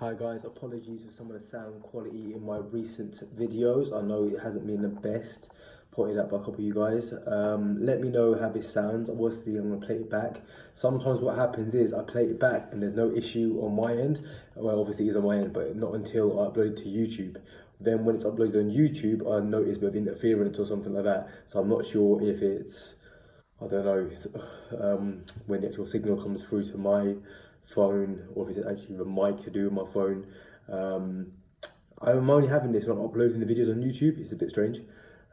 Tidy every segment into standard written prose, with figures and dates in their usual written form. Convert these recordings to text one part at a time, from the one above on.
Hi guys, apologies for some of the sound quality in my recent videos. I know it hasn't been the best, pointed out by a couple of you guys. Let me know how this sounds. Obviously I'm going to play it back. Sometimes what happens is I play it back and there's no issue on my end. Well, obviously it is on my end, but not until I upload it to YouTube. Then when it's uploaded on YouTube, I notice a bit of interference or something like that. So I'm not sure if it's, I don't know, when the actual signal comes through to my phone, or if it's actually the mic to do with my phone. I'm only having this when I'm uploading the videos on YouTube. It's a bit strange,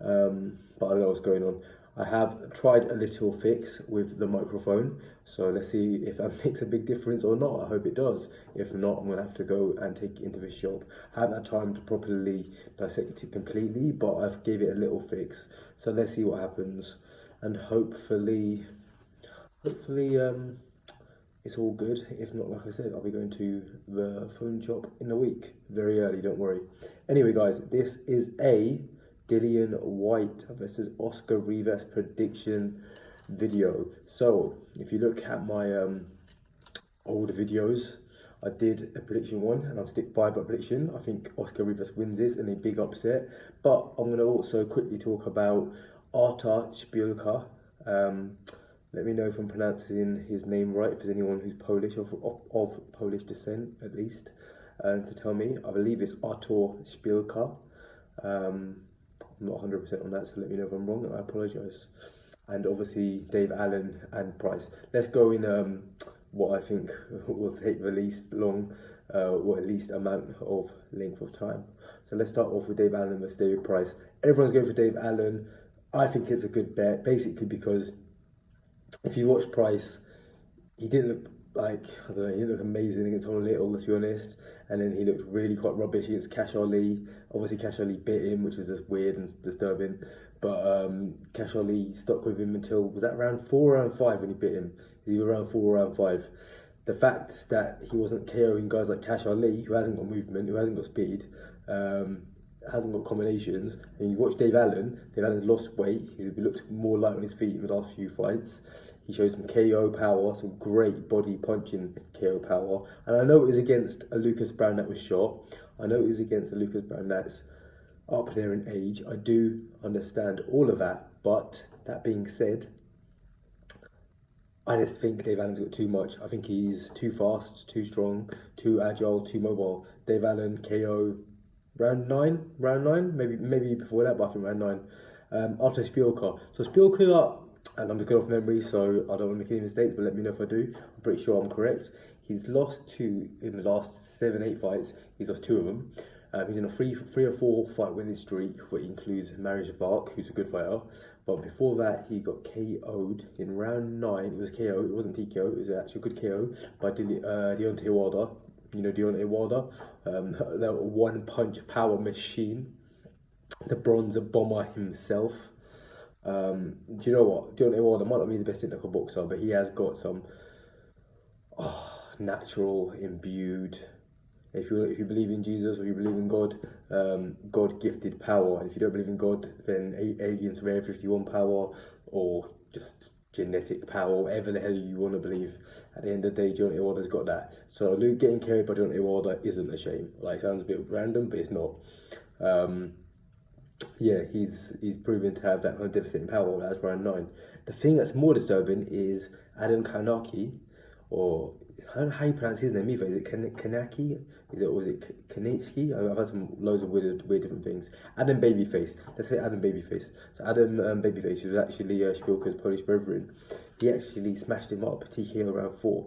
but I don't know what's going on. I have tried a little fix with the microphone, so let's see if that makes a big difference or not. I hope it does. If not, I'm gonna have to go and take it into the shop. I haven't had time to properly dissect it completely, but I've gave it a little fix. So let's see what happens, and hopefully it's all good. If not, like I said, I'll be going to the phone shop in a week, very early, don't worry. Anyway guys, this is a Dillian Whyte versus Oscar Rivas prediction video. So if you look at my older videos, I did a prediction one and I'll stick by that prediction. I think Oscar Rivas wins this in a big upset, but I'm going to also quickly talk about Artur Szpilka. Let me know if I'm pronouncing his name right, if there's anyone who's Polish, of Polish descent at least, to tell me. I believe it's Artur Szpilka. I'm not 100% on that, so let me know if I'm wrong, I apologise. And obviously Dave Allen and Price. Let's go in what I think will take the least long, or at least amount of length of time. So let's start off with Dave Allen versus David Price. Everyone's going for Dave Allen. I think it's a good bet, basically because if you watch Price, he didn't look like, I don't know, he didn't look amazing against Tom Little, let's be honest. And then he looked really quite rubbish against Cash Ali. Obviously Cash Ali bit him, which was just weird and disturbing. But Cash Ali stuck with him until, was that round 4 or round 5 when he bit him? Either round 4 or round 5. The fact that he wasn't KOing guys like Cash Ali, who hasn't got movement, who hasn't got speed, hasn't got combinations, and you watch Dave Allen lost weight, he's looked more light on his feet in the last few fights. He showed some KO power, some great body punching KO power, and I know it was against a Lucas Brown that was shot. I know it was against a Lucas Brown that's up there in age. I do understand all of that, but that being said, I just think Dave Allen's got too much. I think he's too fast, too strong, too agile, too mobile. Dave Allen KO round 9, maybe before that, but I think round 9. After Szpilka. So Szpilka, and I'm going off memory, so I don't want to make any mistakes, but let me know if I do. I'm pretty sure I'm correct. He's lost 2 in the last 7-8 fights. He's lost 2 of them. He's in a 3 or 4 fight winning streak, which includes Mariusz Vark, who's a good fighter. But before that, he got KO'd in round 9. It was KO, it wasn't TKO, it was an actual good KO by Deontay Wilder. You know Deontay Wilder, that one-punch power machine, the bronze bomber himself. Do you know what? Deontay Wilder might not be the best technical boxer, but he has got some natural, imbued, if you believe in Jesus or you believe in God, God-gifted power. And if you don't believe in God, then aliens from Area 51 power, or just genetic power, whatever the hell you want to believe. At the end of the day, Deontay Wilder's got that. So Luke getting carried by Deontay Wilder isn't a shame. Like, it sounds a bit random, but it's not. Yeah, he's proven to have that kind of devastating power. That's round 9. The thing that's more disturbing is Adam Kanaki, or I don't know how you pronounce his name either. Is it Kanaki? Was it Kanitsky? I've had some loads of weird different things. Adam Babyface. Let's say Adam Babyface. So Adam Babyface, who was actually Szpilka's Polish brethren, he actually smashed him up TKO around 4.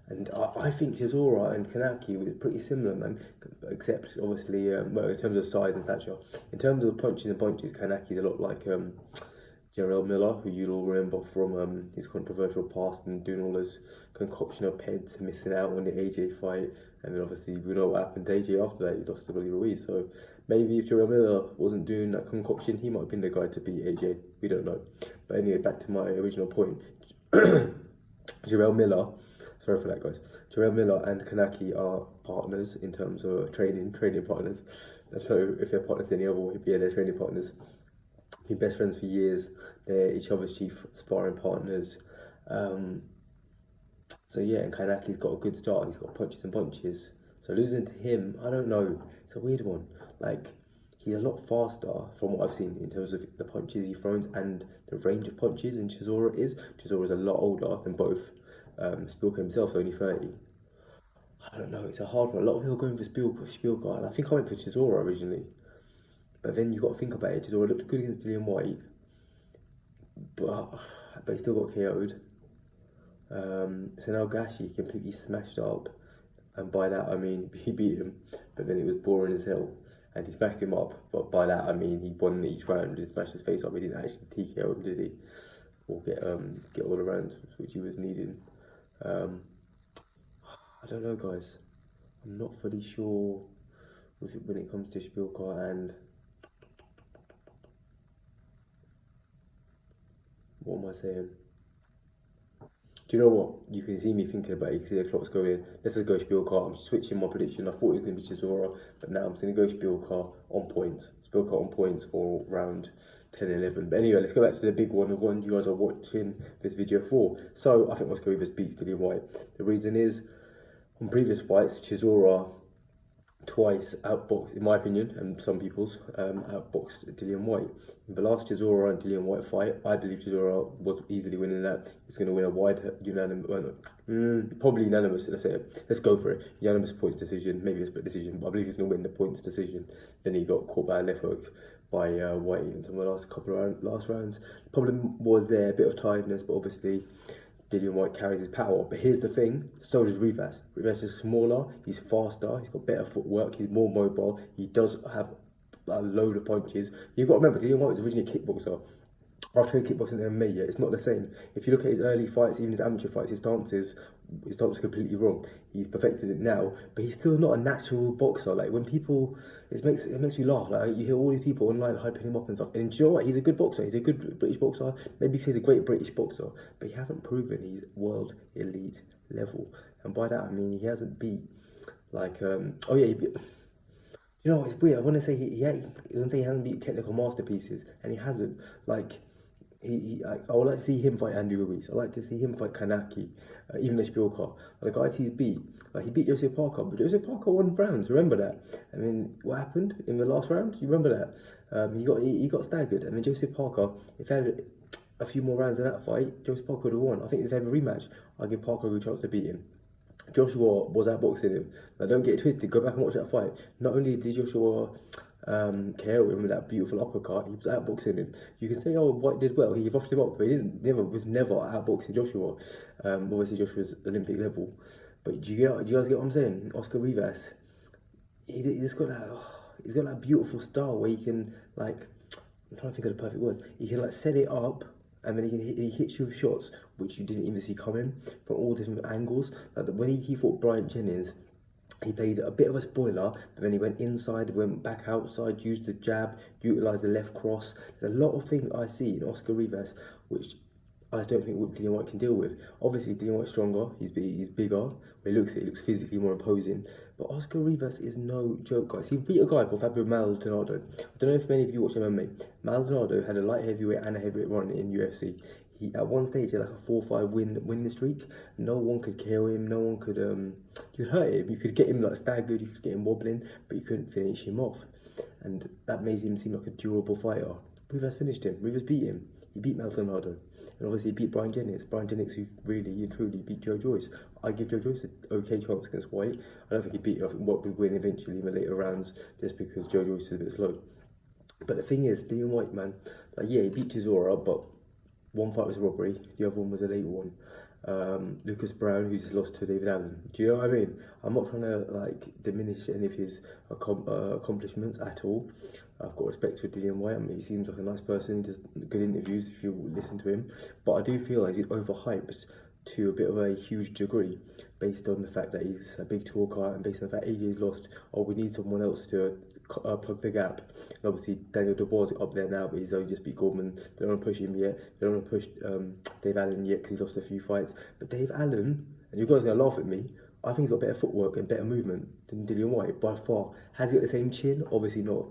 And I think Chisora and Kanaki were pretty similar, man. Except obviously, well, in terms of size and stature. In terms of punches and punches, Kanaki's a lot like Jarrell Miller, who you'll all remember from his controversial past and doing all those concoction of heads, missing out on the AJ fight, and then obviously we know what happened to AJ after that. He lost to Willie Ruiz. So maybe if Jarrell Miller wasn't doing that concoction, he might have been the guy to beat AJ. We don't know. But anyway, back to my original point. Jarrell Miller. Sorry for that, guys. Jarrell Miller and Kanaki are partners in terms of training partners. So if they're partners in any other way, yeah, they're training partners. Been best friends for years. They're each other's chief sparring partners. So yeah, and Kanaki's got a good start. He's got punches and punches. So losing to him, I don't know. It's a weird one. Like, he's a lot faster from what I've seen in terms of the punches he throws and the range of punches than Chisora is. Chisora is a lot older than both. Szpilka himself is only 30. I don't know, it's a hard one. A lot of people are going for Szpilka, and I think I went for Chisora originally. But then you've got to think about it. Chisora looked good against Dillian Whyte, but he still got KO'd. So now Gashi completely smashed up, and by that I mean he beat him, but then it was boring as hell, and he smashed him up. But by that I mean he won each round and smashed his face up. He didn't actually TKO him, did he? Or get all the rounds which he was needing. I don't know, guys. I'm not fully sure with it when it comes to Szpilka and what am I saying? Do you know what? You can see me thinking about it. You can see the clock's going. Let's just go Szpilka. I'm switching my prediction. I thought it was going to be Chisora, but now I'm going to go Szpilka on points. Szpilka on points for round 10 11. But anyway, let's go back to the big one, the one you guys are watching this video for. So I think Oscar Rivas beats Dillian Whyte. The reason is, on previous fights, Chisora twice outboxed, in my opinion, and some people's, outboxed Dillian Whyte. In the last Chisora and Dillian Whyte fight, I believe Chisora was easily winning that. He's going to win a wide, unanimous, probably unanimous, let's say it. Let's go for it. Unanimous points decision, maybe a split decision, but I believe he's going to win the points decision. Then he got caught by a left hook by Whyte in some of the last couple of last rounds. The problem was there, a bit of tiredness, but obviously Dillian Whyte carries his power. But here's the thing, so does Rivas. Rivas is smaller, he's faster, he's got better footwork, he's more mobile, he does have a load of punches. You've got to remember, Dillian Whyte was originally a kickboxer. After kickboxing in MMA, it's not the same. If you look at his early fights, even his amateur fights, his stance was completely wrong. He's perfected it now, but he's still not a natural boxer. Like, when people, it makes me laugh. Like, you hear all these people online hyping him up and stuff. And you know what? He's a good boxer. He's a good British boxer. Maybe he's a great British boxer, but he hasn't proven he's world elite level. And by that I mean he hasn't beat like oh yeah. You know, it's weird. I want to say he hasn't beat technical masterpieces, and he hasn't. Like, I would like to see him fight Andy Ruiz. I like to see him fight Kanaki, even Szpilka. The guys he's beat, like he beat Joseph Parker, but Joseph Parker won rounds. Remember that? I mean, what happened in the last round? You remember that? He got staggered, and then Joseph Parker, if he had a few more rounds in that fight, Joseph Parker would have won. I think if they have a rematch, I'll give Parker a good chance to beat him. Joshua was outboxing him. Now, don't get it twisted. Go back and watch that fight. Not only did Joshua KO him with that beautiful uppercut, he was outboxing him. You can say, oh, Whyte did well. He roughed him up, but he was never outboxing Joshua. Obviously, Joshua's Olympic level. But do you guys get what I'm saying? Oscar Rivas, he's got that beautiful style where he can, like, I'm trying to think of the perfect words. He can, like, set it up, and then he hits you with shots which you didn't even see coming from all different angles. Like when he fought Bryant Jennings, he played a bit of a spoiler, but then he went inside, went back outside, used the jab, utilised the left cross. There's a lot of things I see in Oscar Rivas which I just don't think Dillian Whyte can deal with. Obviously, Dillian Whyte's stronger, he's bigger, he looks physically more imposing. But Oscar Rivas is no joke, guys. He beat a guy called Fabio Maldonado. I don't know if many of you watch MMA. Maldonado had a light heavyweight and a heavyweight run in UFC. He at one stage had like a 4-5 winning streak. No one could KO him. No one could you could hurt him. You could get him like staggered. You could get him wobbling, but you couldn't finish him off. And that made him seem like a durable fighter. Rivas finished him. Rivas beat him. He beat Maldonado. And obviously he beat Bryant Jennings. Bryant Jennings, who really and truly beat Joe Joyce. I give Joe Joyce an okay chance against Whyte. I don't think he beat him. I think Whyte would win eventually in the later rounds, just because Joe Joyce is a bit slow. But the thing is, Dillian Whyte, man, like, yeah, he beat Chisora, but one fight was a robbery, the other one was a late one. Lucas Brown, who's just lost to David Allen. Do you know what I mean? I'm not trying to like diminish any of his accomplishments at all. I've got respect for Dillian Whyte. I mean, he seems like a nice person, does good interviews if you listen to him. But I do feel like he's overhyped to a bit of a huge degree, based on the fact that he's a big talker and based on the fact AJ's lost. Oh, we need someone else to plug the gap. And obviously Daniel Dubois up there now, but he's only just beat Gorman. They don't want to push him yet. They don't want to push Dave Allen yet because he's lost a few fights. But Dave Allen, and you guys are going to laugh at me, I think he's got better footwork and better movement than Dillian Whyte by far. Has he got the same chin? Obviously not.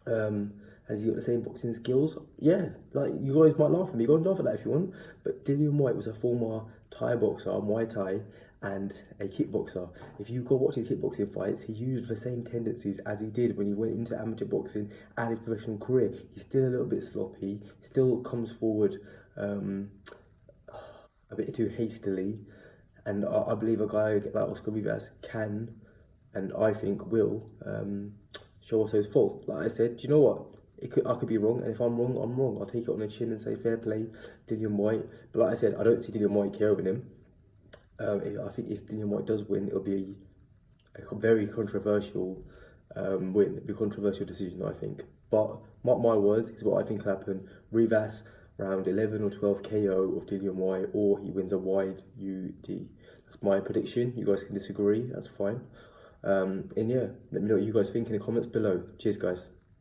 Has he got the same boxing skills? Yeah, like, you guys might laugh at me. Go and laugh at that if you want. But Dillian Whyte was a former Thai boxer, Muay Thai, and a kickboxer. If you go watch his kickboxing fights, he used the same tendencies as he did when he went into amateur boxing and his professional career. He's still a little bit sloppy, still comes forward a bit too hastily, and I believe a guy like Oscar Rivas can, and I think will, show us those faults. Like I said, do you know what? I could be wrong, and if I'm wrong, I'm wrong. I'll take it on the chin and say fair play, Dillian Whyte. But like I said, I don't see Dillian Whyte carrying him. I think if Dillian Whyte does win, it'll be a very controversial win. It'll be a controversial decision, I think. But mark my words, is what I think will happen. Rivas round 11 or 12 KO of Dillian Whyte, or he wins a wide UD. That's my prediction. You guys can disagree, that's fine. And yeah, let me know what you guys think in the comments below. Cheers, guys.